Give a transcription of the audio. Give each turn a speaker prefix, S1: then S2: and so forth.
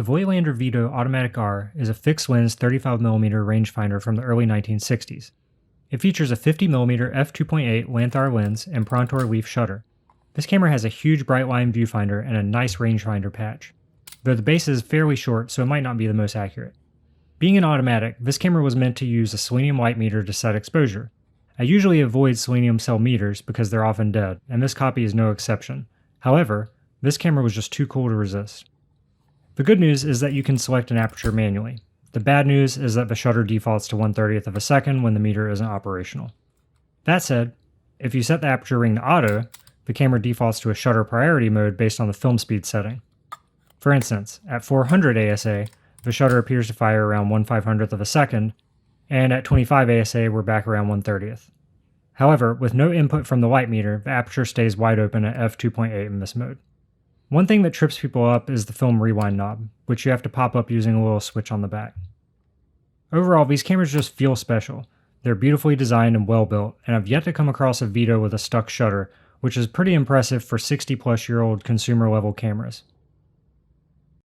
S1: The Voigtlander Vito Automatic R is a fixed-lens 35mm rangefinder from the early 1960s. It features a 50mm f2.8 Lanthar lens and Prontor leaf shutter. This camera has a huge bright line viewfinder and a nice rangefinder patch, though the base is fairly short so it might not be the most accurate. Being an automatic, this camera was meant to use a selenium light meter to set exposure. I usually avoid selenium cell meters because they're often dead, and this copy is no exception. However, this camera was just too cool to resist. The good news is that you can select an aperture manually. The bad news is that the shutter defaults to 1/30th of a second when the meter isn't operational. That said, if you set the aperture ring to auto, the camera defaults to a shutter priority mode based on the film speed setting. For instance, at 400 ASA, the shutter appears to fire around 1/500th of a second, and at 25 ASA we're back around 1/30th. However, with no input from the light meter, the aperture stays wide open at f2.8 in this mode. One thing that trips people up is the film rewind knob, which you have to pop up using a little switch on the back. Overall, these cameras just feel special. They're beautifully designed and well built, and I've yet to come across a Vito with a stuck shutter, which is pretty impressive for 60-plus-year-old consumer-level cameras.